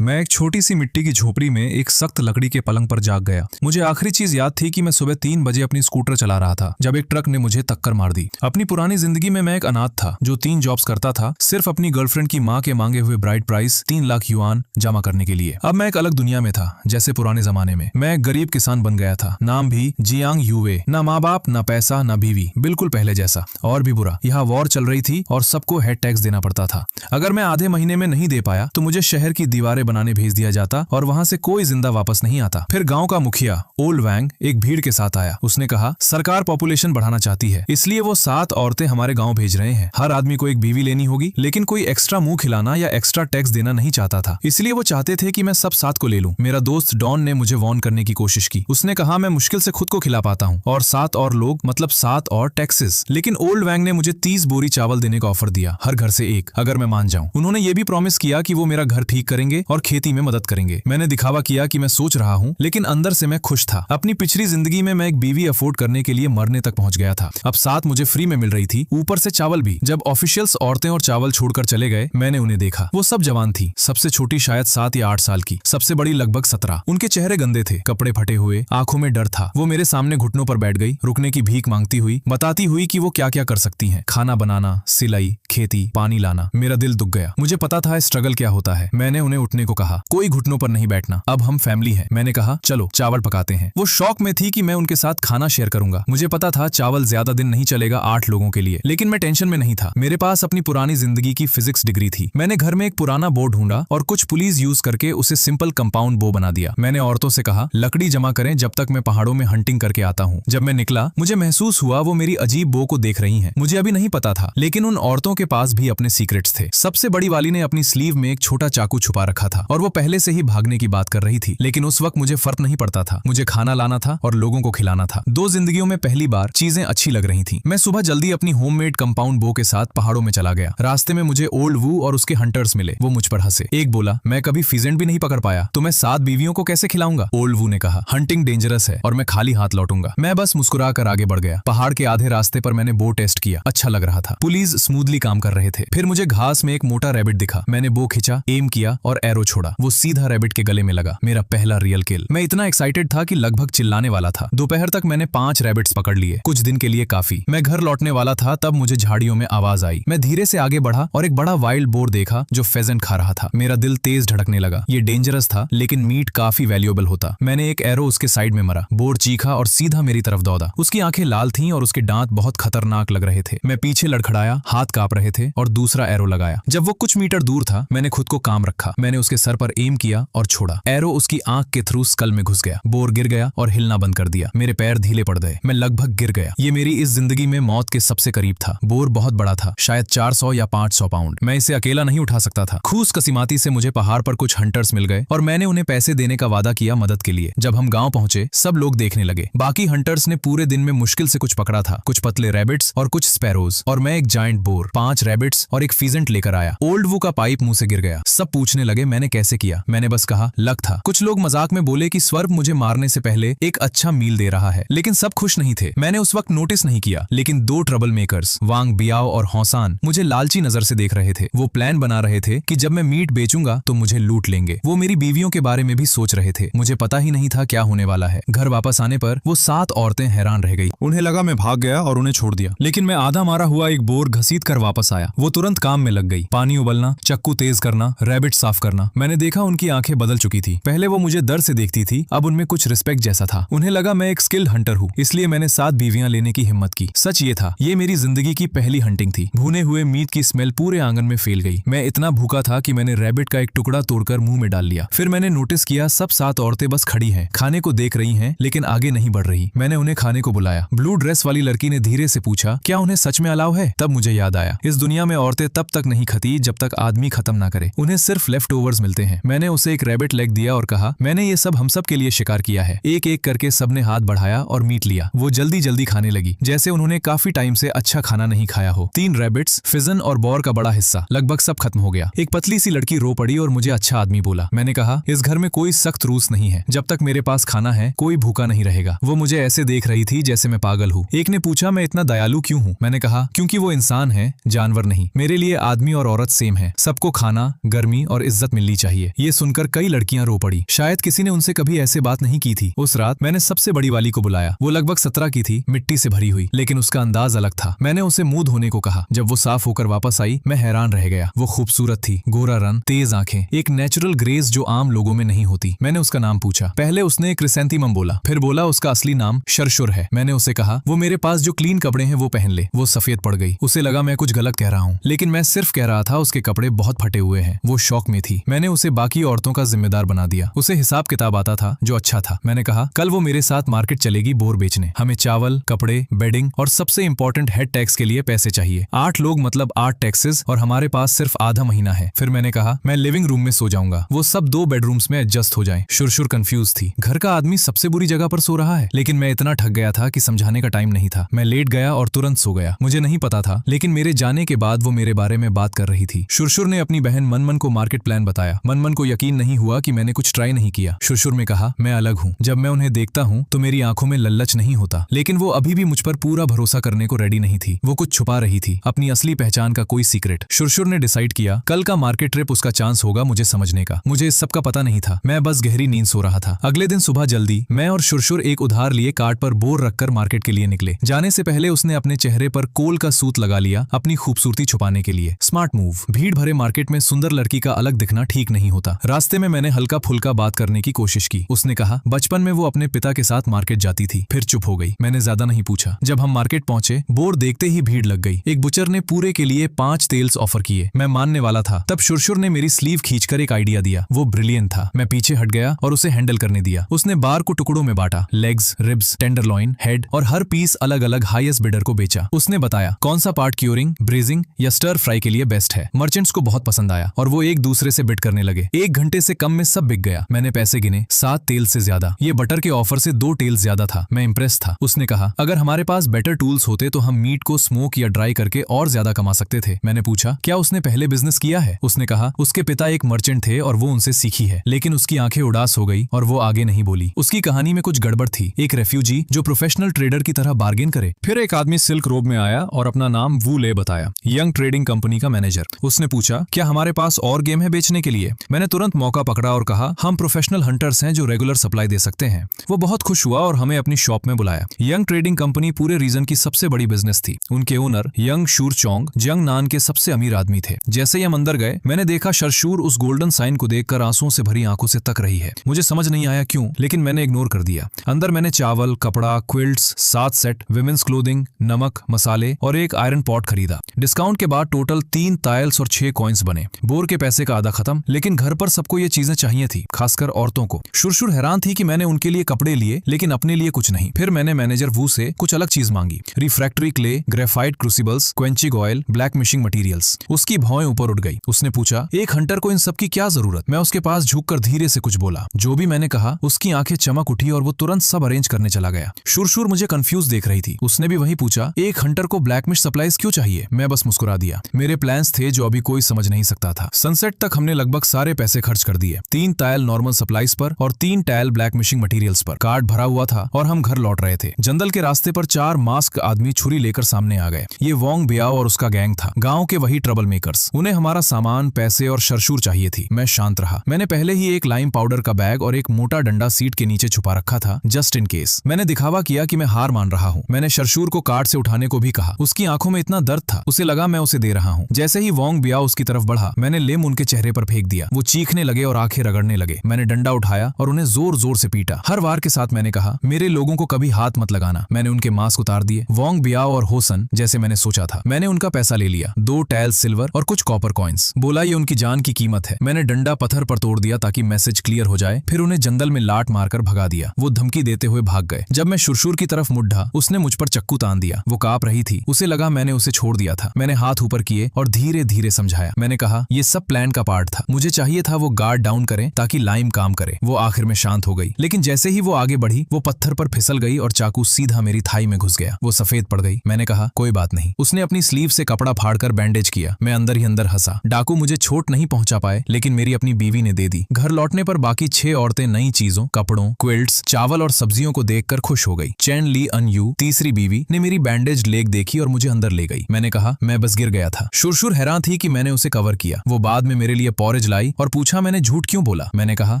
मैं एक छोटी सी मिट्टी की झोपड़ी में एक सख्त लकड़ी के पलंग पर जाग गया। मुझे आखिरी चीज याद थी कि मैं सुबह 3 बजे अपनी स्कूटर चला रहा था जब एक ट्रक ने मुझे टक्कर मार दी। अपनी पुरानी जिंदगी में मैं एक अनाथ था जो 3 जॉब्स करता था सिर्फ अपनी गर्लफ्रेंड की माँ के मांगे हुए ब्राइड प्राइस 3 लाख युआन जमा करने के लिए। अब मैं एक अलग दुनिया में था जैसे पुराने जमाने में। मैं एक गरीब किसान बन गया था, नाम भी जियांग यूवे। न माँ बाप, न पैसा, न बीवी, बिल्कुल पहले जैसा। और भी बुरा, यहाँ वॉर चल रही थी और सबको हेड टैक्स देना पड़ता था। अगर मैं आधे महीने में नहीं दे पाया तो मुझे शहर की दीवारें बनाने भेज दिया जाता और वहां से कोई जिंदा वापस नहीं आता। फिर गांव का मुखिया ओल्ड वैंग एक भीड़ के साथ आया। उसने कहा सरकार पॉपुलेशन बढ़ाना चाहती है, इसलिए वो 7 औरतें हमारे गांव भेज रहे हैं। हर आदमी को एक बीवी लेनी होगी, लेकिन कोई एक्स्ट्रा मुंह खिलाना या एक्स्ट्रा टैक्स देना नहीं चाहता था, इसलिए वो चाहते थे कि मैं सब 7 को ले लूं। मेरा दोस्त डॉन ने मुझे वॉर्न करने की कोशिश की। उसने कहा मैं मुश्किल से खुद को खिला पाता हूँ और 7 और लोग मतलब 7 और टैक्सेस। लेकिन ओल्ड वैंग ने मुझे 30 बोरी चावल देने का ऑफर दिया, हर घर से एक, अगर मैं मान जाऊं। उन्होंने ये भी प्रॉमिस किया कि वो मेरा घर ठीक करेंगे और खेती में मदद करेंगे। मैंने दिखावा किया कि मैं सोच रहा हूँ, लेकिन अंदर से मैं खुश था। अपनी पिछली जिंदगी में मैं एक बीवी अफोर्ड करने के लिए मरने तक पहुंच गया था। अब 7 मुझे फ्री में मिल रही थी, ऊपर से चावल भी। जब ऑफिशियल्स औरतें और चावल छोड़कर चले गए, मैंने उन्हें देखा। वो सब जवान थी, सबसे छोटी शायद 7 या 8 साल की, सबसे बड़ी लगभग 17। उनके चेहरे गंदे थे, कपड़े फटे हुए, आंखों में डर था। वो मेरे सामने घुटनों पर बैठ गई, रुकने की भीख मांगती हुई, बताती हुई कि वो क्या क्या कर सकती हैं। खाना बनाना, सिलाई, खेती, पानी लाना। मेरा दिल दुख गया। मुझे पता था स्ट्रगल क्या होता है। मैंने उन्हें उठने को कहा, कोई घुटनों पर नहीं बैठना, अब हम फैमिली हैं। मैंने कहा चलो चावल पकाते हैं। वो शौक में थी कि मैं उनके साथ खाना शेयर करूंगा। मुझे पता था चावल ज्यादा दिन नहीं चलेगा 8 लोगों के लिए, लेकिन मैं टेंशन में नहीं था। मेरे पास अपनी पुरानी जिंदगी की फिजिक्स डिग्री थी। मैंने घर में एक पुराना बो ढूंढा और कुछ पुलीस यूज करके उसे सिंपल कंपाउंड बो बना दिया। मैंने औरतों से कहा लकड़ी जमा करें जब तक मैं पहाड़ों में हंटिंग करके आता हूँ। जब मैं निकला मुझे महसूस हुआ वो मेरी अजीब बो को देख रही हैं। मुझे अभी नहीं पता था, लेकिन उन औरतों के पास भी अपने सीक्रेट्स थे। सबसे बड़ी वाली ने अपनी स्लीव में एक छोटा चाकू छुपा रखा था और वो पहले से ही भागने की बात कर रही थी, लेकिन उस वक्त मुझे फर्क नहीं पड़ता था। मुझे खाना लाना था और लोगों को खिलाना था। 2 जिंदगियों में पहली बार चीजें अच्छी लग रही थी। मैं सुबह जल्दी अपनी होममेड कंपाउंड बो के साथ पहाड़ों में चला गया। रास्ते में मुझे ओल्ड वू और उसके हंटर्स मिले। वो मुझ पर हंसे। एक बोला मैं कभी फिजेंट भी नहीं पकड़ पाया, तो मैं 7 बीवियों को कैसे खिलाऊंगा। ओल्ड वू ने कहा हंटिंग डेंजरस है और मैं खाली हाथ लौटूंगा। मैं बस मुस्कुरा कर आगे बढ़ गया। पहाड़ के आधे रास्ते पर मैंने बो टेस्ट किया, अच्छा लग रहा था। पुलिस स्मूथली काम कर रहे थे। फिर मुझे घास में एक मोटा रैबिट दिखा। मैंने बो खींचा, एम किया और एरो छोड़ा। वो सीधा रैबिट के गले में लगा। मेरा पहला रियल किल। मैं इतना एक्साइटेड था कि लगभग चिल्लाने वाला था। दोपहर तक मैंने 5 रैबिट्स पकड़ लिए, कुछ दिन के लिए काफी। मैं घर लौटने वाला था तब मुझे झाड़ियों में आवाज आई। मैं धीरे से आगे बढ़ा और एक बड़ा वाइल्ड बोर देखा जो फेजेंट खा रहा था। मेरा दिल तेज धड़कने लगा। ये डेंजरस था, लेकिन मीट काफी वैल्यूएबल होता। मैंने एक एरो उसके साइड में मरा। बोर चीखा और सीधा मेरी तरफ दौड़ा। उसकी आंखें लाल थीं और उसके दांत बहुत खतरनाक लग रहे थे। मैं पीछे लड़खड़ाया, हाथ कांप रहे थे और दूसरा एरो लगाया। जब वो कुछ मीटर दूर था, मैंने खुद को काम रखा। मैंने उसके सर पर एम किया और छोड़ा। एरो उसकी आंख के थ्रू स्कल में घुस गया। बोर गिर गया और हिलना बंद कर दिया। मेरे पैर ढीले पड़ गए। मैं लगभग गिर गया। ये मेरी इस जिंदगी में मौत के सबसे करीब था। बोर बहुत बड़ा था, शायद 400 या 500 पाउंड। मैं इसे अकेला नहीं उठा सकता था। खूस कसीमाती से मुझे पहाड़ पर कुछ हंटर्स मिल गए और मैंने उन्हें पैसे देने का वादा किया मदद के लिए। जब हम गांव पहुंचे, सब लोग देखने लगे। बाकी हंटर्स ने पूरे दिन में मुश्किल से कुछ पकड़ा था, कुछ पतले रैबिट्स और कुछ स्पैरोज, और मैं एक जायंट बोर, 5 रैबिट्स और एक फिजेंट लेकर आया। ओल्ड वू का पाइप मुंह से गिर गया। सब पूछने लगे मैंने कैसे किया। मैंने बस कहा लक था। कुछ लोग मजाक में बोले कि स्वर्ग मुझे मारने से पहले एक अच्छा मील दे रहा है, लेकिन सब खुश नहीं थे। मैंने उस वक्त नोटिस नहीं किया, लेकिन 2 ट्रबल मेकर्स, वांग बियाओ और हौसान, मुझे लालची नजर से देख रहे थे। वो प्लान बना रहे थे कि जब मैं मीट बेचूंगा तो मुझे लूट लेंगे। वो मेरी बीवियों के बारे में भी सोच रहे थे। मुझे पता ही नहीं था क्या होने वाला है। घर वापस आने पर वो 7 औरतें हैरान रह गई। उन्हें लगा मैं भाग गया और उन्हें छोड़ दिया, लेकिन मैं आधा मारा हुआ एक बोर घसीट कर वापस आया। वो तुरंत काम में लग गई। पानी उबलना, चक्कू तेज करना, रैबिट साफ करना। मैंने देखा उनकी आंखें बदल चुकी थी। पहले वो मुझे डर से देखती थी, अब उनमें कुछ रिस्पेक्ट जैसा था। उन्हें लगा मैं एक स्किल्ड हंटर हूँ, इसलिए मैंने 7 बीवियां लेने की हिम्मत की। सच ये था, ये मेरी जिंदगी की पहली हंटिंग थी। भुने हुए मीट की स्मेल पूरे आंगन में फैल गई। मैं इतना भूखा था कि मैंने रैबिट का एक टुकड़ा तोड़कर मुंह में डाल लिया। फिर मैंने नोटिस किया सब 7 औरतें बस खड़ी हैं, खाने को देख रही हैं, लेकिन आगे नहीं बढ़ रही। मैंने उन्हें खाने को बुलाया। ब्लू ड्रेस वाली लड़की ने धीरे से पूछा क्या उन्हें सच में अलाउ है। तब मुझे याद आया, इस दुनिया में औरतें तब तक नहीं खाती जब तक आदमी खत्म ना करे। उन्हें सिर्फ लेफ्ट ओवर्स मिलते हैं। मैंने उसे एक रैबिट लेग दिया और कहा मैंने ये सब हम सब के लिए शिकार किया है। एक एक करके सबने हाथ बढ़ाया और मीट लिया। वो जल्दी जल्दी खाने लगी, जैसे उन्होंने काफी टाइम से अच्छा खाना नहीं खाया हो। 3 रैबिट्स, फिजन और बॉर का बड़ा हिस्सा, लगभग सब खत्म हो गया। एक पतली सी लड़की रो पड़ी और मुझे अच्छा आदमी बोला। मैंने कहा इस घर में कोई सख्त रूल्स नहीं है, जब तक मेरे पास खाना है कोई भूखा नहीं रहेगा। वो मुझे ऐसे देख रही थी जैसे मैं पागल हूँ। एक ने पूछा मैं इतना दयालु क्यों हूँ। मैंने कहा क्योंकि वो इंसान है, जानवर नहीं। मेरे लिए आदमी और औरत सेम है। सबको खाना, गर्मी और इज्जत मिलनी मिलनी चाहिए। ये सुनकर कई लड़कियां रो पड़ी। शायद किसी ने उनसे कभी ऐसे बात नहीं की थी। उस रात मैंने सबसे बड़ी वाली को बुलाया। वो लगभग 17 की थी, मिट्टी से भरी हुई, लेकिन उसका अंदाज अलग था। मैंने उसे मुंह धोने को कहा। जब वो साफ होकर वापस आई, मैं हैरान रह गया। वो खूबसूरत थी, गोरा रंग, तेज आंखें, एक नेचुरल ग्रेस जो आम लोगों में नहीं होती। मैंने उसका नाम पूछा। पहले उसने क्रिसेंथीमम बोला, फिर बोला उसका असली नाम शरशुर है। मैंने उसे कहा वो मेरे पास जो क्लीन कपड़े हैं वो पहन ले। वो सफेद पड़ गई। उसे लगा मैं कुछ गलत कह रहा हूँ, लेकिन मैं सिर्फ कह रहा था उसके कपड़े बहुत फटे हुए हैं। वो शौक में थी। मैंने उसे बाकी औरतों का जिम्मेदार बना दिया। उसे हिसाब किताब आता था, जो अच्छा था। मैंने कहा कल वो मेरे साथ मार्केट चलेगी बोर बेचने। हमें चावल, कपड़े, बेडिंग और सबसे इंपॉर्टेंट हेड टैक्स के लिए पैसे चाहिए। 8 लोग मतलब 8 टैक्सेस, और हमारे पास सिर्फ आधा महीना है। फिर मैंने कहा मैं लिविंग रूम में सो जाऊंगा, वो सब 2 बेडरूम्स में एडजस्ट हो जाएं। शुरशुर कंफ्यूज थी। घर का आदमी सबसे बुरी जगह पर सो रहा है। लेकिन मैं इतना ठग गया था कि समझाने का टाइम नहीं था। मैं लेट गया और तुरंत सो गया। मुझे नहीं पता था, लेकिन मेरे जाने के बाद वो मेरे बारे में बात कर रही थी। शुरशुर ने अपनी बहन मनमन को मार्केट प्लान बताया। मनमन को यकीन नहीं हुआ कि मैंने कुछ ट्राई नहीं किया। शुरशुर ने कहा मैं अलग हूँ। जब मैं उन्हें देखता हूँ तो मेरी आंखों में लल्लच नहीं होता। लेकिन वो अभी भी मुझ पर पूरा भरोसा करने को रेडी नहीं थी। वो कुछ छुपा रही थी, अपनी असली पहचान का कोई सीक्रेट। शुरशुर ने डिसाइड किया कल का मार्केट ट्रिप उसका चांस होगा मुझे समझने का। मुझे इस सब का पता नहीं था। मैं बस गहरी नींद सो रहा था। अगले दिन सुबह जल्दी मैं और शुरशुर एक उधार लिए कार्ट पर बोर रखकर मार्केट के लिए निकले। जाने से पहले उसने अपने चेहरे पर कोल का सूत लगा लिया, अपनी खूबसूरती छुपाने के लिए। Smart move. भीड़ भरे मार्केट में सुंदर लड़की का अलग दिखना ठीक नहीं होता। रास्ते में मैंने हल्का फुल्का बात करने की कोशिश की। उसने कहा बचपन में वो अपने पिता के साथ मार्केट जाती थी। फिर चुप हो गई। मैंने ज्यादा नहीं पूछा। जब हम मार्केट पहुंचे, बोर देखते ही भीड़ लग गई। एक बुचर ने पूरे के लिए 5 तेल्स ऑफर किए। मैं मानने वाला था। तब शुरशुर ने मेरी स्लीव खींचकर एक आइडिया दिया। वो ब्रिलियंट था। मैं पीछे हट गया और उसे हैंडल करने दिया। उसने बार को टुकड़ों में बांटा। लेग्स, रिब्स, टेंडरलॉइन, हेड और हर पीस अलग अलग हाईएस्ट बिडर को बेचा। उसने बताया कौन सा पार्ट क्यूरिंग, ब्रेजिंग या स्टर फ्राई के लिए बेस्ट है। मर्चेंट्स को बहुत पसंद आया और वो एक दूसरे से बिड करने लगे। 1 घंटे से कम में सब बिक गया। मैंने पैसे गिने, 7 तेल से ज्यादा। ये बटर के ऑफर से 2 टेल ज्यादा था। मैं इंप्रेस था। उसने कहा अगर हमारे पास बेटर टूल्स होते तो हम मीट को स्मोक या ड्राई करके और ज्यादा कमा सकते थे। मैंने पूछा क्या उसने पहले बिजनेस किया है। उसने कहा उसके पिता एक मर्चेंट थे और वो उनसे सीखी है। लेकिन उसकी आंखें उदास हो गई और वो आगे नहीं बोली। उसकी कहानी में कुछ गड़बड़ थी। एक रेफ्यूजी जो प्रोफेशनल ट्रेडर की तरह बार्गेन करे। फिर एक आदमी सिल्क रोब में आया और अपना नाम वू ले बताया। यंग ट्रेडिंग कंपनी का मैनेजर। उसने पूछा क्या हमारे पास और गेम है बेचने के लिए। मैंने तुरंत मौका पकड़ा और कहा हम प्रोफेशनल हंटर्स हैं जो रेगुलर सप्लाई दे सकते हैं। वो बहुत खुश हुआ और हमें अपनी शॉप में बुलाया। यंग ट्रेडिंग कंपनी पूरे रीजन की सबसे बड़ी बिजनेस थी। उनके ओनर यंग शूर चोंग जंग नान के सबसे अमीर आदमी थे। जैसे ही हम अंदर गए, मैंने देखा शरशूर उस गोल्डन साइन को देखकर आंसुओं से भरी आंखों से तक रही है। मुझे समझ नहीं आया क्यों, लेकिन मैंने इग्नोर कर दिया। अंदर मैंने चावल, कपड़ा, क्विल्ट्स, 7 सेट, विमेंस क्लोथिंग, नमक, मसाले और एक आयरन पॉट खरीदा। डिस्काउंट के बाद टोटल 3 टाइल्स और 6 कॉइन्स बने। बोर के पैसे का आधा खत्म, लेकिन घर पर सबको ये चीजें चाहिए थी, खासकर औरतों को। शुरशुर हैरान थी कि मैंने उनके लिए कपड़े लिए, लेकिन अपने लिए कुछ नहीं। फिर मैंने मैनेजर वू से कुछ अलग चीज मांगी। Refractory clay, graphite crucibles, quenching oil, blacksmithing materials. उसकी भौएं ऊपर उठ गई। उसने पूछा एक हंटर को इन सब की क्या जरूरत। मैं उसके पास झुककर धीरे से कुछ बोला। जो भी मैंने कहा उसकी आंखें चमक उठी और वो तुरंत सब अरेंज करने चला गया। शुरशुर मुझे कंफ्यूज देख रही थी। उसने भी वही पूछा एक हंटर को ब्लैक मिश सप्लाईज क्यों चाहिए। मैं बस मुस्कुरा दिया। मेरे प्लान्स थे जो अभी कोई समझ नहीं सकता था। सनसेट तक हमने लगभग सारे पैसे खर्च कर दिए। 3 टायल नॉर्मल सप्लाईज पर और 3 टायल ब्लैक मिशिंग मटेरियल्स पर। कार्ड भरा हुआ था और हम घर लौट रहे थे। जंगल के रास्ते पर 4 मास्क आदमी छुरी लेकर सामने आ गए। ये वोंग बियाओ और उसका गैंग था, गांव के वही ट्रबल मेकर्स। उन्हें हमारा सामान, पैसे और शरशूर चाहिए थी। मैं शांत रहा। मैंने पहले ही एक लाइम पाउडर का बैग और एक मोटा डंडा सीट के नीचे छुपा रखा था, जस्ट इन केस। मैंने दिखावा किया कि मैं हार मान रहा हूँ। मैंने शरशूर को कार्ड से उठाने को भी कहा। उसकी आंखों में इतना दर्द था, उसे लगा मैं उसे दे रहा हूँ। जैसे ही वोंग बियाओ उसकी तरफ बढ़ा, मैंने लेम उनके चेहरे पर फेंक दिया। वो चीखने लगे और आंखें रगड़ने लगे। मैंने डंडा उठाया और उन्हें जोर जोर से पीटा। हर वार के साथ मैंने कहा मेरे लोगों को कभी हाथ मत लगाना। मैंने उनके मास्क उतार दिए। वोंग बियाओ और होसन जैसे मैंने सोचा था। मैंने उनका पैसा ले लिया, 2 टायल सिल्वर और कुछ कॉपर कॉइन्स। बोला ये उनकी जान की कीमत है। मैंने डंडा पत्थर पर तोड़ दिया ताकि मैसेज क्लियर हो जाए। फिर उन्हें जंगल में लात मारकर भगा दिया। वो धमकी देते हुए भाग गए। जब मैं शुरशुर की तरफ मुड़ा, उसने मुझ पर चक्कू तान दिया। वो कांप रही थी। उसे लगा मैंने उसे छोड़ दिया था। मैंने हाथ ऊपर किए और धीरे धीरे समझाया। मैंने कहा ये सब प्लान का पार्ट था। मुझे चाहिए था वो गार्ड डाउन करें ताकि लाइम काम करे। वो आखिर में शांत हो गई, लेकिन जैसे ही वो आगे बढ़ी, वो पत्थर पर फिसल गई और चाकू सीधा मेरी थाई में घुस गया। वो सफेद पड़ गई। मैंने कहा कोई बात नहीं। उसने अपनी स्लीव से कपड़ा फाड़कर बैंडेज किया। मैं अंदर ही अंदर हंसा। डाकू मुझे चोट नहीं पहुंचा पाए, लेकिन मेरी अपनी बीवी ने दे दी। घर लौटने पर बाकी 6 औरतें नई चीजों, कपड़ों, क्विल्ट्स, चावल और सब्जियों को देखकर खुश हो गई। चैन ली अनयू, तीसरी बीवी, ने मेरी बैंडेज लेग देखी और मुझे अंदर ले गई। मैंने कहा मैं बस गिर गया था। शुरशुर हैरान थी कि मैंने उसे कवर किया। वो बाद में मेरे लिए पॉरेज कवरेज लाई और पूछा मैंने झूठ क्यों बोला। मैंने कहा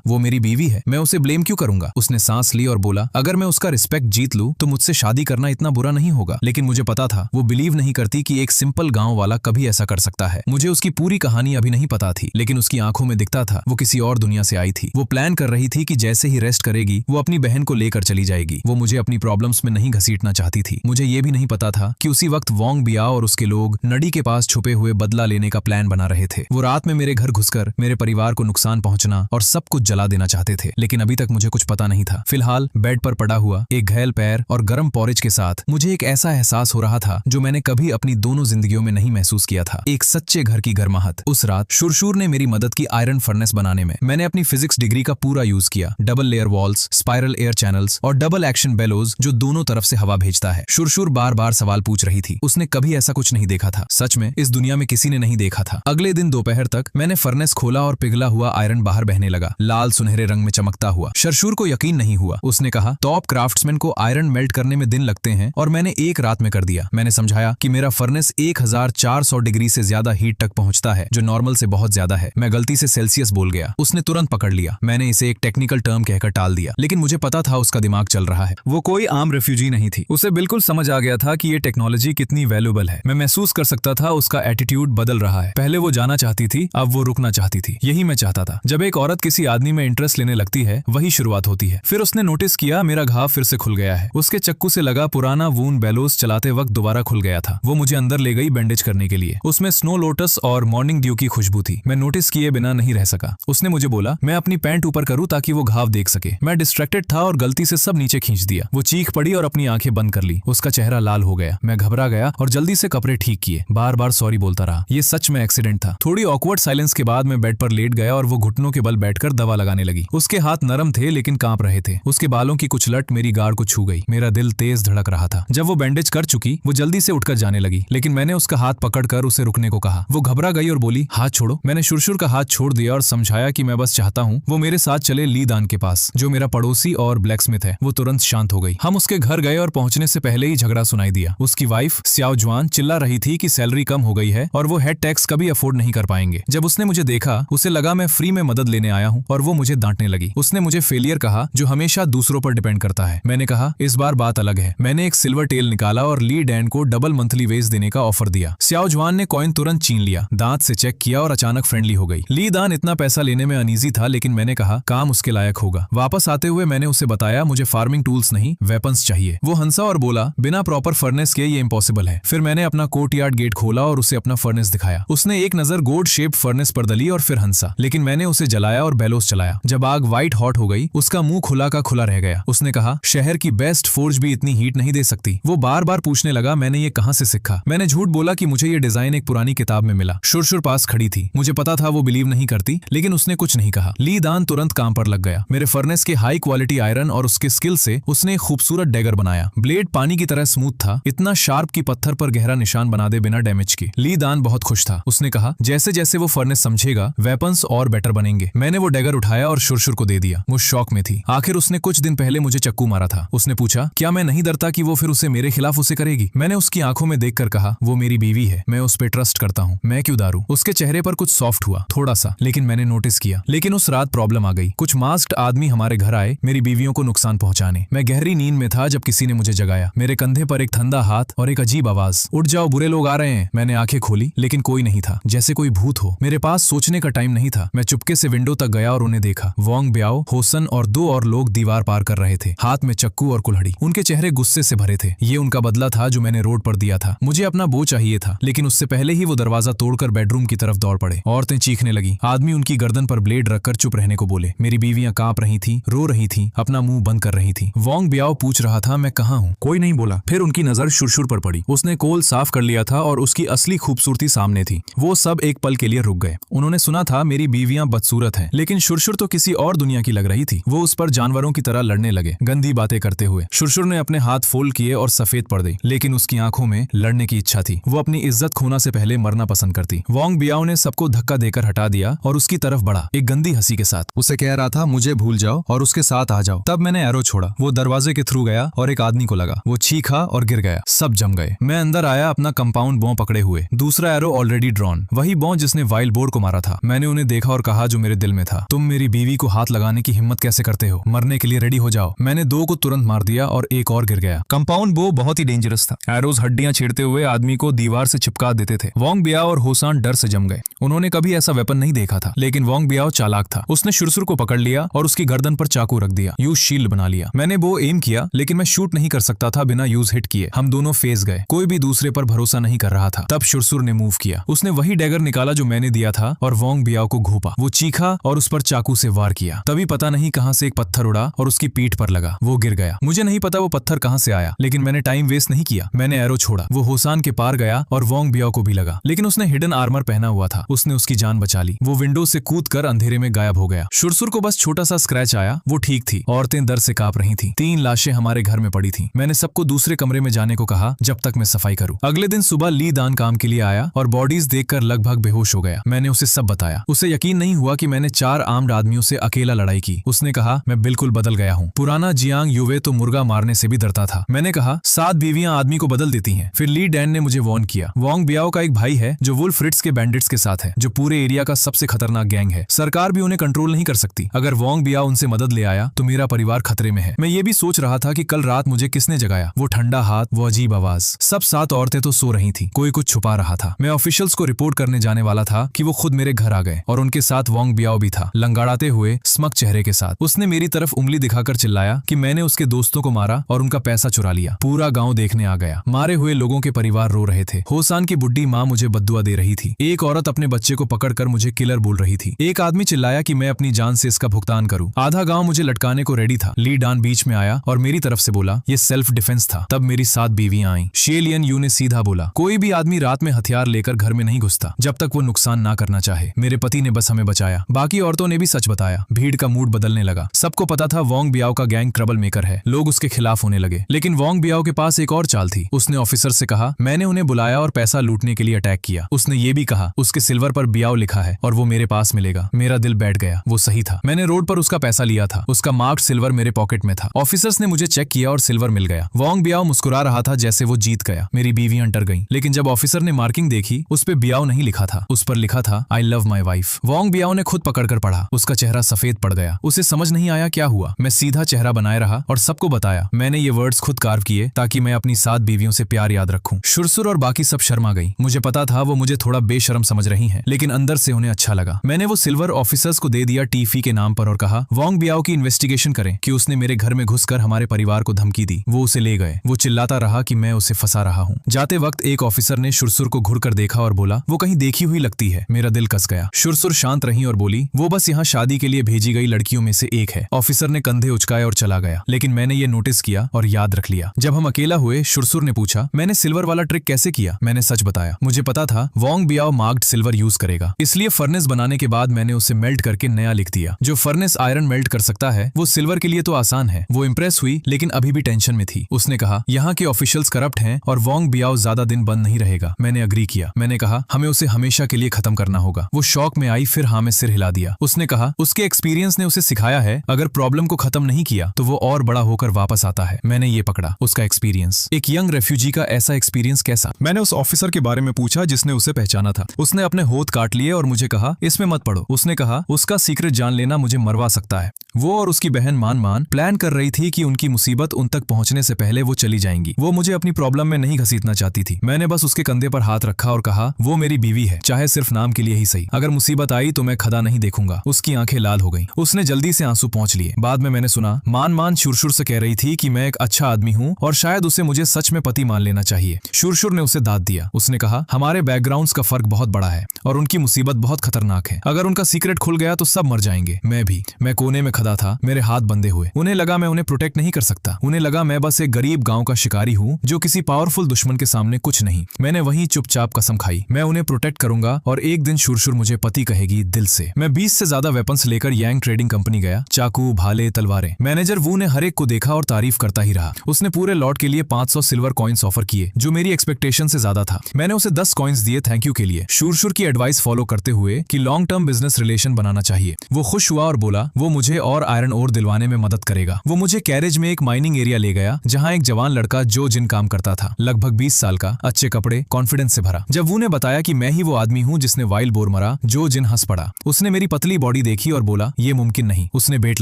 वो मेरी बीवी है, मैं उसे ब्लेम क्यों करूंगा। उसने सांस ली और बोला अगर मैं उसका रिस्पेक्ट जीत लूं तो मुझसे शादी करना इतना बुरा नहीं होगा। लेकिन मुझे पता था वो बिलीव नहीं करती कि एक सिंपल गांव वाला कभी ऐसा कर सकता है। मुझे उसकी पूरी कहानी अभी नहीं पता थी, लेकिन उसकी आंखों में दिखता था वो किसी और दुनिया से आई थी। वो प्लान कर रही थी कि जैसे ही रेस्ट करेगी वो अपनी बहन को लेकर चली जाएगी। वो मुझे अपनी प्रॉब्लम्स में नहीं घसीटना चाहती थी। मुझे ये भी नहीं पता था कि उसी वक्त वोंग बियाओ और उसके लोग नडी के पास छुपे हुए बदला लेने का प्लान बना रहे थे। वो रात में मेरे घर घुसकर मेरे परिवार को नुकसान पहुंचना और सब कुछ जला देना चाहते थे, लेकिन अभी तक मुझे कुछ पता नहीं था। फिलहाल बेड पर पड़ा हुआ एक घायल पैर और गर्म पॉरेज के साथ मुझे एक ऐसा एहसास हो रहा था जो मैंने कभी अपनी दोनों जिंदगियों में नहीं महसूस किया था, एक सच्चे घर की गर्माहट। उस रात शुरशुर ने मेरी मदद की आयरन फर्नेस बनाने में। मैंने अपनी फिजिक्स डिग्री का पूरा यूज किया, double layer walls, spiral air channels और डबल एक्शन बेलोज जो दोनों तरफ से हवा भेजता है। शुरशुर बार बार सवाल पूछ रही थी, उसने कभी ऐसा कुछ नहीं देखा था। सच में इस दुनिया में किसी ने नहीं देखा था। अगले दिन दोपहर तक मैंने फर्नेस खोला और पिघला हुआ आयरन बाहर बहने लगा, लाल सुनहरे रंग में चमकता हुआ। शुरशुर को यकीन नहीं हुआ। उसने कहा टॉप क्राफ्ट्समैन को आयरन मेल्ट करने में दिन लगते हैं और मैंने एक रात में कर दिया। मैंने समझाया कि मेरा फर्नेस 1400 डिग्री से ज्यादा हीट तक पहुंचता है, जो नॉर्मल से बहुत ज्यादा है। मैं गलती से सेल्सियस बोल गया। उसने तुरंत पकड़ लिया। मैंने इसे एक टेक्निकल टर्म कहकर टाल दिया, लेकिन मुझे पता था उसका दिमाग चल रहा है। वो कोई आम रेफ्यूजी नहीं थी। उसे बिल्कुल समझ आ गया था कि ये टेक्नोलॉजी कितनी वैल्यूएबल है। मैं महसूस कर सकता था उसका एटीट्यूड बदल रहा है। पहले वो जाना चाहती थी, अब वो रुकना चाहती थी। यही मैं चाहता था। जब एक औरत किसी आदमी में इंटरेस्ट लेने लगती है, वही शुरुआत होती है। फिर उसने नोटिस किया मेरा घाव फिर से खुल गया है। उसके चक्कू से लगा पुराना वूंड बेलोस चलाते वक्त दोबारा खुल गया था। वो मुझे अंदर ले गई बैंडेज करने के लिए। उसमें स्नो लोटस और मॉर्निंग ड्यू की खुशबू थी। मैं नोटिस किए बिना नहीं रह सका। उसने मुझे बोला मैं अपनी पैंट ऊपर करूं ताकि वो घाव देख सके। मैं डिस्ट्रैक्टेड था और गलती से सब नीचे खींच दिया। वो चीख पड़ी और अपनी आंखें बंद कर ली। उसका चेहरा लाल हो गया। मैं घबरा गया और जल्दी से कपड़े ठीक किए। बार बार सॉरी बोलता रहा। ये सच में एक्सीडेंट था। थोड़ी ऑकवर्ड साइलेंस के बाद मैं बेड पर लेट गया और वो घुटनों के बल बैठकर दवा लगाने लगी। उसके हाथ नरम थे लेकिन कांप रहे थे। उसके बालों की कुछ लट मेरी गार्ड को छू गई। मेरा दिल तेज धड़क रहा था। जब वो बैंडेज कर चुकी वो जल्दी से उठकर जाने लगी, लेकिन मैंने उसका हाथ पकड़कर उसे रुकने को कहा। वो घबरा गई और बोली हाथ छोड़ो। मैंने शुरशुर का हाथ छोड़ दिया और समझाया कि मैं बस चाहता हूँ वो मेरे साथ चले ली दान के पास, जो मेरा पड़ोसी और ब्लैकस्मिथ है। वो तुरंत शांत हो गई। हम उसके घर गए और पहुंचने से पहले ही झगड़ा सुनाई दिया। उसकी वाइफ स्याओ जुआन चिल्ला रही थी कि सैलरी कम हो गई है और वो हेड टैक्स कभी अफोर्ड नहीं कर पाएंगे। जब उसने मुझे देखा उसे लगा मैं फ्री में मदद लेने आया हूँ और वो मुझे डांटने लगी। उसने मुझे फेलियर कहा जो हमेशा दूसरों पर डिपेंड करता है। मैंने कहा इस बार बात अलग है। मैंने एक सिल्वर टेल निकाला और ली डैन को डबल मंथली वेज देने का ऑफर दिया। स्याओ जुआन ने कॉइन तुरंत छीन लिया, दांत से चेक किया और अचानक फ्रेंडली हो गई। ली दान इतना पैसा लेने में अनईजी था, लेकिन मैंने कहा काम उसके लायक होगा। वापस आते हुए मैंने उसे बताया मुझे फार्मिंग टूल्स नहीं वेपन्स चाहिए। वो हंसा और बोला बिना प्रॉपर फर्नेस के ये इम्पॉसिबल है। फिर मैंने अपना कोर्टयार्ड गेट खोला और उसे अपना फर्नेस दिखाया। उसने एक नजर गोल्ड शेप्ड फर्नेस पर दली और फिर हंसा, लेकिन मैंने उसे जलाया और बेलोस चलाया। जब आग व्हाइट हॉट हो गई उसका मुंह खुला का खुला रह गया। उसने कहा शहर की बेस्ट फोर्ज भी इतनी हीट नहीं दे सकती। वो बार बार पूछने लगा मैंने ये कहां से सीखा। मैंने झूठ बोला कि मुझे ये डिजाइन एक पुरानी किताब में मिला। शुरशुर पास खड़ी थी। मुझे पता था वो बिलीव नहीं करती, लेकिन उसने कुछ नहीं कहा। ली दान तुरंत काम पर लग गया। मेरे फर्नेस के हाई क्वालिटी आयरन और उसके स्किल से उसने एक खूबसूरत डैगर बनाया। ब्लेड पानी की तरह स्मूथ था, इतना शार्प कि पत्थर पर गहरा निशान बना दे बिना डैमेज के। ली दान बहुत खुश था। उसने कहा जैसे जैसे वो फर्नेस समझेगा वेपन्स और बेटर बनेंगे। मैंने वो डैगर उठाया और शुरशुर को दे दिया। वो शॉक में थी। आखिर उसने कुछ दिन पहले मुझे चक्कू मारा था। उसने पूछा क्या मैं नहीं डरता कि वो फिर उसे मेरे खिलाफ उसे करेगी। मैंने उसकी आंखों में देखकर कहा वो मेरी बीवी है, मैं उस पर ट्रस्ट करता हूँ, मैं क्यों दारू। उसके चेहरे पर कुछ सॉफ्ट हुआ थोड़ा सा, लेकिन मैंने नोटिस किया। लेकिन उस रात प्रॉब्लम आ गई। कुछ मास्क्ड आदमी हमारे घर आए मेरी बीवियों को नुकसान पहुंचाने। मैं गहरी नींद में था जब किसी ने मुझे जगाया। मेरे कंधे पर एक ठंडा हाथ और एक अजीब आवाज, उठ जाओ बुरे लोग आ रहे हैं। मैंने आंखें खोली लेकिन कोई नहीं था, जैसे कोई भूत हो। मेरे पास सोचने का टाइम नहीं था। मैं चुपके से विंडो तक गया और उन्हें देखा। वोंग बियाओ, होसन और 2 और लोग दीवार पार कर रहे थे, हाथ में चक्कू और कुल्हाड़ी। उनके चेहरे गुस्से से भरे थे। ये उनका बदला था जो मैंने रोड पर दिया था। मुझे अपना बो चाहिए था, लेकिन उससे पहले ही वो दरवाजा तोड़कर बेडरूम की तरफ दौड़ पड़े। औरतें चीखने लगी। आदमी उनकी गर्दन पर ब्लेड रखकर चुप रहने को बोले। मेरी बीवियां कांप रही थी, रो रही थी, अपना मुंह बंद कर रही थी। वोंग बियाओ पूछ रहा था मैं कहाँ हूँ। कोई नहीं बोला। फिर उनकी नजर शुरशुर पर पड़ी। उसने कोल साफ कर लिया था और उसकी असली खूबसूरती सामने थी। वो सब एक पल के लिए रुक गए। उन्होंने सुना था मेरी बीवियां बदसूरत हैं, लेकिन शुरशुर तो किसी और दुनिया की लग रही थी। वो उस पर जानवरों की तरह लड़ने लगे, गंदी बातें करते हुए। शुरशुर ने अपने हाथ फोल्ड किए और सफेद पड़ गई, लेकिन उसकी आंखों में लड़ने की इच्छा थी। वो अपनी इज्जत खोना से पहले मरना पसंद करती। वोंग बियाओ ने सबको धक्का देकर हटा दिया और उसकी तरफ बढ़ा, एक गंदी हंसी के साथ। उसे कह रहा था मुझे भूल जाओ और उसके साथ आ जाओ। तब मैंने एरो छोड़ा। वो दरवाजे के थ्रू गया और एक आदमी को लगा। वो चीखा और गिर गया। सब जम गए। मैं अंदर आया अपना कंपाउंड बॉम्ब पकड़े हुए, दूसरा एरो ऑलरेडी ड्रॉन, वही बॉम्ब जिसने वाइल्ड बोर को मारा था। था। मैंने उन्हें देखा और कहा जो मेरे दिल में था, तुम मेरी बीवी को हाथ लगाने की हिम्मत कैसे करते हो? मरने के लिए रेडी हो जाओ। मैंने 2 को तुरंत मार दिया और एक और गिर गया। कंपाउंड बो बहुत ही डेंजरस था। एरोज हड्डियां छेड़ते हुए आदमी को दीवार से चिपका देते थे। वोंग बियाओ और होसान डर से जम गए। उन्होंने कभी ऐसा वेपन नहीं देखा था, लेकिन वोंग बियाओ चालाक था। उसने शुरसुर को पकड़ लिया और उसकी गर्दन पर चाकू रख दिया। यूज शील्ड बना लिया। मैंने बो एम किया, लेकिन मैं शूट नहीं कर सकता था बिना यूज हिट किए। हम दोनों फेस गए। कोई भी दूसरे पर भरोसा नहीं कर रहा था। तब शुरसुर ने मूव किया। उसने वही डैगर निकाला जो मैंने दिया था और वोंग बियाओ को घोंपा। वो चीखा और उस पर चाकू से वार किया। तभी पता नहीं कहां से एक पत्थर उड़ा और उसकी पीठ पर लगा। वो गिर गया। मुझे नहीं पता वो पत्थर कहां से आया, लेकिन मैंने टाइम वेस्ट नहीं किया। मैंने एरो छोड़ा। वो होसान के पार गया और वोंग बियाओ को भी लगा, लेकिन उसने हिडन आर्मर पहना हुआ था। उसने उसकी जान बचा ली। वो विंडो से कूदकर अंधेरे में गायब हो गया। शुरसुर को बस छोटा सा स्क्रैच आया। वो ठीक थी। औरतें दर्द से कांप रही थीं। 3 लाशें हमारे घर में पड़ी थीं। मैंने सबको दूसरे कमरे में जाने को कहा जब तक मैं सफाई करूं। अगले दिन सुबह ली दान काम के लिए आया और बॉडीज देखकर लगभग बेहोश हो गया। मैंने उसे सब बताया। उसे यकीन नहीं हुआ कि मैंने 4 आर्म्ड आदमियों से अकेला लड़ाई की। उसने कहा मैं बिल्कुल बदल गया हूँ। पुराना जियांग युवे तो मुर्गा मारने से भी डरता था। मैंने कहा 7 बीवियां आदमी को बदल देती हैं। फिर ली डैन ने मुझे वार्न किया। वोंग बियाओ का एक भाई है जो वुल्फ रिट्स के बैंडिट्स के साथ है, जो पूरे एरिया का सबसे खतरनाक गैंग है। सरकार भी उन्हें कंट्रोल नहीं कर सकती। अगर वोंग बियाओ उनसे मदद ले आया तो मेरा परिवार खतरे में है। मैं ये भी सोच रहा था कि कल रात मुझे किसने जगाया। वो ठंडा हाथ, वो अजीब आवाज। सब 7 औरतें तो सो रही थी। कोई कुछ छुपा रहा था। मैं ऑफिशियल्स को रिपोर्ट करने जाने वाला था कि वो खुद मेरे घर आ गए और उनके साथ वोंग बियाओ भी था, लंगाड़ाते हुए स्मक चेहरे के साथ। उसने मेरी तरफ उंगली दिखाकर चिल्लाया कि मैंने उसके दोस्तों को मारा और उनका पैसा चुरा लिया। पूरा गांव देखने आ गया। मारे हुए लोगों के परिवार रो रहे थे। होसान की बुड्ढी माँ मुझे बद्दुआ दे रही थी। एक औरत अपने बच्चे को पकड़कर मुझे किलर बोल रही थी। एक आदमी चिल्लाया कि मैं अपनी जान से इसका भुगतान करूं। आधा गांव मुझे लटकाने को रेडी था। ली डान बीच में आया और मेरी तरफ से बोला ये सेल्फ डिफेंस था। तब मेरी 7 बीवियां आईं। शे लियन यू ने सीधा बोला कोई भी आदमी रात में हथियार लेकर घर में नहीं घुसता जब तक वो नुकसान ना करना चाहे। मेरे पति ने बस हमें बचाया। बाकी औरतों ने भी सच बताया। भीड़ का मूड बदलने लगा। सबको पता था वोंग बियाओ का गैंग ट्रबल मेकर है। लोग उसके खिलाफ होने लगे। लेकिन वोंग बियाओ के पास एक और चाल थी। उसने ऑफिसर से कहा मैंने उन्हें बुलाया और पैसा लूटने के लिए अटैक किया। उसने ये भी कहा उसके सिल्वर पर बियाओ लिखा है और वो मेरे पास मिलेगा। मेरा दिल बैठ गया। वो सही था। मैंने रोड पर उसका पैसा लिया था। उसका मार्क्ड सिल्वर मेरे पॉकेट में था। ऑफिसर्स ने मुझे चेक किया और सिल्वर मिल गया। वोंग बियाओ मुस्कुरा रहा था जैसे वो जीत गया। मेरी बीवियां डर गईं। लेकिन जब ऑफिसर ने मार्किंग देखी उस पे बियाओ नहीं लिखा था। उस पर लिखा था I love my wife. Wong Biao ने खुद पकड़कर पढ़ा। उसका चेहरा सफेद पड़ गया। उसे समझ नहीं आया क्या हुआ। मैं सीधा चेहरा बनाए रहा और सबको बताया मैंने ये वर्ड्स खुद कार्व किए ताकि मैं अपनी 7 बीवियों से प्यार याद रखूं। शुरसुर और बाकी सब शर्मा गई। मुझे पता था वो मुझे थोड़ा बेशर्म समझ रही हैं, लेकिन अंदर से उन्हें अच्छा लगा। मैंने वो सिल्वर ऑफिसर्स को दे दिया टीफी के नाम पर और कहा वोंग बियाओ की इन्वेस्टिगेशन करें कि उसने मेरे घर में घुसकर हमारे परिवार को धमकी दी। वो उसे ले गए। वो चिल्लाता रहा कि मैं उसे फंसा रहा हूँ। जाते वक्त एक ऑफिसर ने शुरसुर को घुरकर देखा और बोला वो कहीं देखी हुई लगती है। मेरा दिल कस गया। शुरसुर शांत रही और बोली वो बस यहाँ शादी के लिए भेजी गई लड़कियों में से एक है। ऑफिसर ने कंधे उचकाए और चला गया, लेकिन मैंने ये नोटिस किया और याद रख लिया। जब हम अकेला हुए शुरसुर ने पूछा मैंने सिल्वर वाला ट्रिक कैसे किया। मैंने सच बताया। मुझे पता था वोंग बियाओ मार्क्ड सिल्वर यूज करेगा, इसलिए फर्नेस बनाने के बाद मैंने उसे मेल्ट करके नया लिख दिया। जो फर्नेस आयरन मेल्ट कर सकता है वो सिल्वर के लिए तो आसान है। वो इंप्रेस हुई, लेकिन अभी भी टेंशन में थी। उसने कहा यहाँ के ऑफिशियल्स करप्ट हैं और वोंग बियाओ ज्यादा दिन बंद नहीं रहेगा। मैंने अग्री किया। मैंने कहा हमें उसे हमेशा के लिए खत्म करना होगा। वो शौक में आई, फिर हाँ में सिर हिला दिया। उसने कहा उसके एक्सपीरियंस ने उसे सिखाया है अगर प्रॉब्लम को खत्म नहीं किया तो वो और बड़ा होकर वापस आता है। मैंने ये पकड़ा उसका एक्सपीरियंस। एक यंग रेफ्यूजी का ऐसा एक्सपीरियंस कैसा? मैंने उस ऑफिसर के बारे में पूछा जिसने उसे पहचाना था। उसने अपने होठ काट लिए और मुझे कहा इसमें मत पढ़ो। उसने कहा उसका सीक्रेट जान लेना मुझे मरवा सकता है। वो और उसकी बहन मान प्लान कर रही थी कि उनकी मुसीबत उन तक पहुंचने से पहले वो चली जाएंगी। वो मुझे अपनी प्रॉब्लम में नहीं घसीटना चाहती थी। मैंने बस उसके कंधे पर हाथ रखा और कहा वो मेरी बीवी है, चाहे सिर्फ नाम के लिए ही सही। अगर मुसीबत आई तो मैं खदा नहीं देखूंगा। उसकी आंखें लाल हो गईं। उसने जल्दी से आंसू पोंछ लिए। बाद में मैंने सुना मान शुरशुर से कह रही थी कि मैं एक अच्छा आदमी हूँ और शायद उसे मुझे सच में पति मान लेना चाहिए। शुरशुर ने उसे दाद दिया। उसने कहा हमारे बैकग्राउंड्स का फर्क बहुत बड़ा है और उनकी मुसीबत बहुत खतरनाक है। अगर उनका सीक्रेट खुल गया तो सब मर जाएंगे। मैं भी। मैं कोने में खड़ा था, मेरे हाथ बंधे हुए। उन्हें लगा मैं उन्हें प्रोटेक्ट नहीं कर सकता। उन्हें लगा मैं बस एक गरीब गांव का शिकारी हूँ जो किसी पावरफुल दुश्मन के सामने कुछ नहीं। मैंने वहीं चुपचाप कसम खाई मैं उन्हें प्रोटेक्ट करूंगा और एक दिन शुरशुर मुझे पति कहेगी दिल से। मैं 20 से ज्यादा वेपन्स लेकर यांग ट्रेडिंग कंपनी गया। चाकू, भाले, तलवारें। मैनेजर वू ने हर एक को देखा और तारीफ करता ही रहा। उसने पूरे लॉट के लिए 500 सिल्वर कॉइन्स ऑफर किए जो मेरी एक्सपेक्टेशन से ज्यादा था। मैंने उसे 10 कॉइन्स दिए थैंक यू के लिए, शुरशुर की एडवाइस फॉलो करते हुए कि लॉन्ग टर्म बिजनेस रिलेशन बनाना चाहिए। वो खुश हुआ और बोला वो मुझे और आयरन ओर दिलवाने में मदद करेगा। वो मुझे कैरेज में एक माइनिंग एरिया ले गया जहाँ एक जवान लड़का जो जिन काम करता था, लगभग 20 साल का, अच्छे कपड़े, कॉन्फिडेंस से भरा। जब वो ने बताया कि मैं ही वो आदमी हूँ जिसने वाइल्ड बोर मरा, जो जिन हंस पड़ा। उसने मेरी पतली बॉडी देखी और बोला, ये मुमकिन नहीं। उसने बेट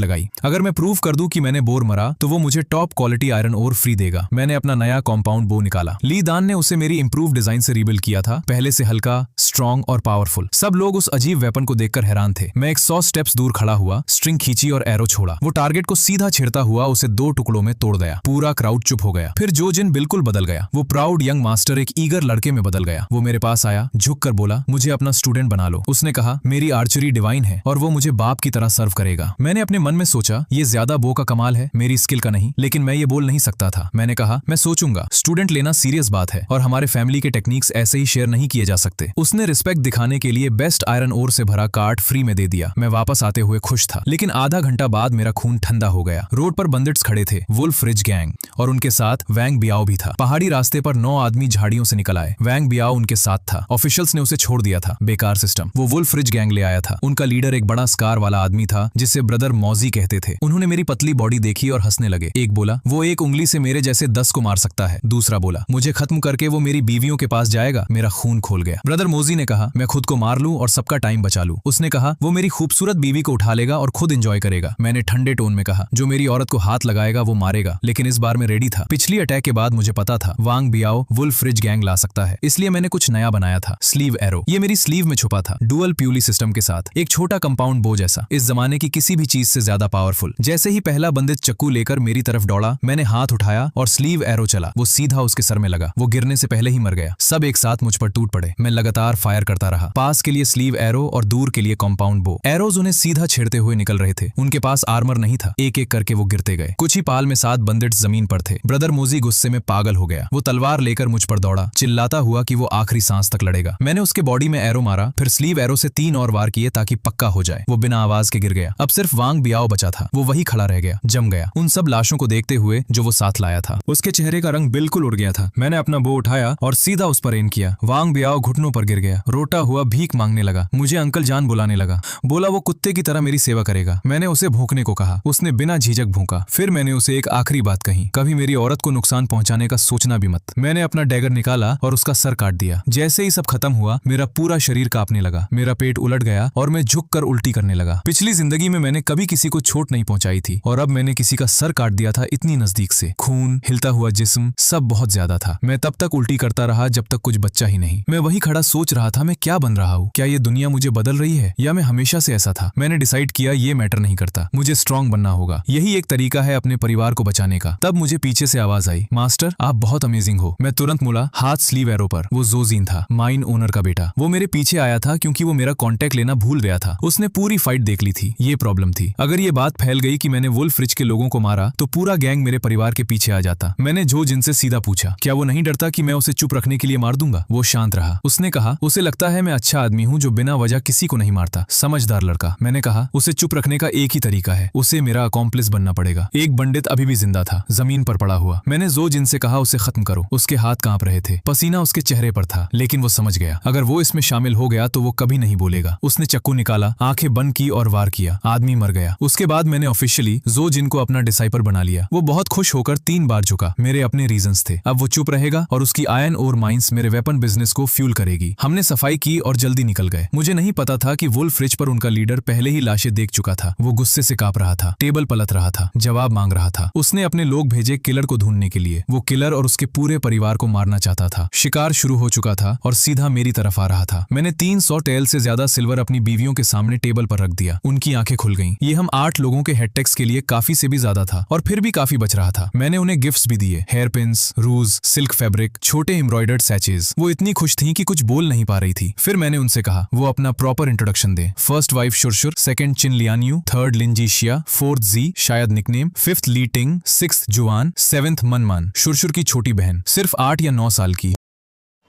लगाई, अगर मैं प्रूव कर दूं कि मैंने बोर मरा तो वो मुझे top quality iron ore free देगा। मैंने अपना नया कॉम्पाउंड बो निकाला। ली दान ने उसे मेरी इंप्रूव डिजाइन से रीबिल्ड किया था, पहले से हल्का, स्ट्रॉन्ग और पावरफुल। सब लोग उस अजीब वेपन को देखकर हैरान थे। मैं एक 100 स्टेप्स दूर खड़ा हुआ, स्ट्रिंग खींची और एरो छोड़ा। वो टारगेट को सीधा छेड़ता हुआ उसे 2 टुकड़ों में तोड़ गया। पूरा क्राउड चुप हो गया। फिर जो जिन बिल्कुल बदल गया। वो प्राउड यंग मास्टर एक ईगर लड़के में बदल गया। वो मेरे पास आया, झुक कर बोला, मुझे अपना स्टूडेंट बना लो। उसने कहा, मेरी आर्चरी डिवाइन है और वो मुझे बाप की तरह सर्व करेगा। मैंने अपने मन में सोचा, ये ज्यादा बो का कमाल है, मेरी स्किल का नहीं। लेकिन मैं ये बोल नहीं सकता था। मैंने कहा, मैं सोचूंगा। स्टूडेंट लेना सीरियस बात है और हमारे फैमिली के टेक्निक्स ऐसे ही शेयर नहीं किए जा सकते। उसने रिस्पेक्ट दिखाने के लिए बेस्ट आयरन ओर से भरा कार्ट फ्री में दे दिया। मैं वापस आते हुए खुश था, लेकिन आधा घंटा बाद मेरा खून ठंडा हो गया। रोड पर बंदिट्स खड़े थे, वुल्फ रिज गैंग, और उनके साथ वैंग बियाओ भी था। पहाड़ी रास्ते पर 9 आदमी झाड़ियों से निकल आए। वैंग बियाओ उनके साथ था। ऑफिशियल्स ने उसे छोड़ दिया था। बेकार सिस्टम। वो वुल्फ रिज गैंग ले आया था। उनका लीडर एक बड़ा स्कार वाला आदमी था जिसे ब्रदर मौजी कहते थे। उन्होंने मेरी पतली बॉडी देखी और हंसने लगे। एक बोला, वो एक उंगली से मेरे जैसे 10 को मार सकता है। दूसरा बोला, मुझे खत्म करके वो मेरी बीवियों के पास जाएगा। मेरा खून खोल गया। ब्रदर मौजी ने कहा, मैं खुद को मार लूं और सबका टाइम बचा लूं। उसने कहा, वो मेरी खूबसूरत बीवी को उठा लेगा और खुद एंजॉय करेगा। मैंने ठंडे टोन में कहा, जो मेरी औरत को हाथ लगाएगा वो मारेगा। लेकिन इस बार मैं रेडी था। पिछली अटैक के बाद मुझे पता था वांग बियाओ वुल्फ रिज गैंग ला सकता है, इसलिए मैंने कुछ नया बनाया था। Sleeve arrow. ये मेरी स्लीव में छुपा था, डुअल प्यूली सिस्टम के साथ, एक छोटा कंपाउंड बो जैसा, इस जमाने की किसी भी चीज से ज्यादा पावरफुल। जैसे ही पहला बंदित चक्कू लेकर मेरी तरफ दौड़ा, मैंने हाथ उठाया और स्लीव एरो चला। वो सीधा उसके सर में लगा। वो गिरने से पहले ही मर गया। सब एक साथ मुझ पर टूट पड़े। मैं लगातार फायर करता रहा। पास के लिए स्लीव एरो और दूर के लिए कंपाउंड बो। एरोज उन्हें सीधा छेड़ते हुए निकल रहे थे। उनके पास आर्मर नहीं था। एक एक करके वो गिरते गए। कुछ ही पाल में 7 बंदिट्स जमीन पर थे। ब्रदर मोजी गुस्से में पागल हो गया। वो तलवार लेकर मुझ पर दौड़ा, चिल्लाता हुआ कि वो आखिरी सांस तक लड़ेगा। मैंने उसके बॉडी में एरो मारा, फिर स्लीव एरो से 3 और वार किए ताकि पक्का हो जाए। वो बिना आवाज के गिर गया। अब सिर्फ वांग बियाओ बचा था। वो वही खड़ा रह गया, जम गया, उन सब लाशों को देखते हुए जो वो साथ लाया था। उसके चेहरे का रंग बिल्कुल उड़ गया था। मैंने अपना बो उठाया और सीधा उस पर एम किया। वांग बियाओ घुटनों पर गिर गया, रोता हुआ भीख मांगने लगा। मुझे अंकल जान बुलाने लगा। बोला वो कुत्ते की तरह मेरी सेवा करेगा। मैंने उसे भूखने को कहा। उसने बिना झिझक भूखा। फिर मैंने उसे एक आखिरी बात कही, कभी मेरी औरत को नुकसान पहुंचाने का सोचना भी मत। मैंने अपना डैगर निकाला और उसका सर काट दिया। जैसे ही सब खत्म हुआ, मेरा पूरा शरीर कांपने लगा। मेरा पेट उलट गया और मैं झुककर उल्टी करने लगा। पिछली जिंदगी में मैंने कभी किसी को चोट नहीं पहुंचाई थी और अब मैंने किसी का सर काट दिया था, इतनी नजदीक से। खून, हिलता हुआ जिस्म, सब बहुत ज्यादा था। मैं तब तक उल्टी करता रहा जब तक कुछ बच्चा ही नहीं। मैं वही खड़ा सोच रहा था, मैं क्या बन रहा हूँ? क्या ये दुनिया मुझे बदल रही है या मैं हमेशा से ऐसा था? मैंने डिसाइड किया ये मैटर नहीं करता, मुझे स्ट्रांग बनना होगा। यही एक तरीका है अपने परिवार को बचाने का। तब मुझे पीछे से आवाज आई, मास्टर आप बहुत अमेजिंग हो। मैं तुरंत मुड़ा, हाथ स्लीव एरो पर। वो जोजीन था, माइन ओनर का बेटा। वो मेरे पीछे आया था क्योंकि वो मेरा कांटेक्ट लेना भूल गया था। उसने पूरी फाइट देख ली थी। ये प्रॉब्लम थी, अगर ये बात फैल गई कि मैंने वुल्फ रिज के लोगों को मारा तो पूरा गैंग मेरे परिवार के पीछे आ जाता। मैंने जो जिनसे सीधा पूछा, क्या वो नहीं डरता कि मैं उसे चुप रखने के लिए मार दूंगा? वो शांत रहा। उसने कहा, उसे लगता है मैं अच्छा आदमी हूँ जो बिना वजह किसी को नहीं मारता। समझदार लड़का। मैंने कहा, उसे चुप रखने का एक ही तरीका है, उसे मेरा अकॉम्प्लिस बनना पड़ेगा। एक पंडित अभी भी जिंदा था, जमीन पर पड़ा हुआ। मैंने जो जिनसे कहा उसे खत्म करो। उसके हाथ कांप रहे थे, पसीना उसके चेहरे पर था, लेकिन वो समझ गया अगर वो इसमें शामिल हो गया तो वो कभी नहीं बोलेगा। उसने चक्कू निकाला, आंखें बंद की और वार किया। आदमी मर गया। उसके बाद मैंने ऑफिशियली जो जिन को अपना डिसाइपर बना लिया। वो बहुत खुश होकर 3 बार झुका। मेरे अपने रीजंस थे। अब वो चुप रहेगा और उसकी आयरन ओर माइंस मेरे वेपन बिजनेस को फ्यूल करेगी। हमने सफाई की और जल्दी निकल गए। मुझे नहीं पता था कि वुल्फ रिज पर उनका लीडर पहले ही लाशें देख चुका था। वो गुस्से से कांप रहा था, टेबल पलट रहा था, जवाब मांग रहा था। उसने अपने लोग भेजे किलर को ढूंढने के लिए। वो किलर और उसके पूरे परिवार को मारना चाहता था। शिकार शुरू हो चुका था और सीधा मेरी तरफ आ रहा था। मैंने 300 टेल से ज्यादा सिल्वर अपनी बीवियों के सामने टेबल पर रख दिया। उनकी आंखें खुल गईं। ये हम 8 लोगों के हेडटेक्स के लिए काफी से भी ज्यादा था और फिर भी काफी बच रहा था। मैंने उन्हें गिफ्ट्स भी दिए, हेयर पिन्स, रूज, सिल्क फैब्रिक, छोटे एम्ब्रॉयडर्ड सैचेज। वो इतनी खुश थी कि कुछ बोल नहीं पा रही थी। फिर मैंने उनसे कहा वो अपना प्रॉपर इंट्रोडक्शन दे। फर्स्ट वाइफ शुरशुर, सेकंड चिन लियान्यू, थर्ड लिंजीशिया, फोर्थ जी शायद निकनेम, फिफ्थ ली टिंग, सिक्स्थ जुआन, 7th मनमान शुरशुर की छोटी बहन, सिर्फ 8 या 9 साल की।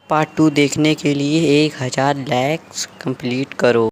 पार्ट 2 देखने के लिए 1000 लाइक्स कंप्लीट करो।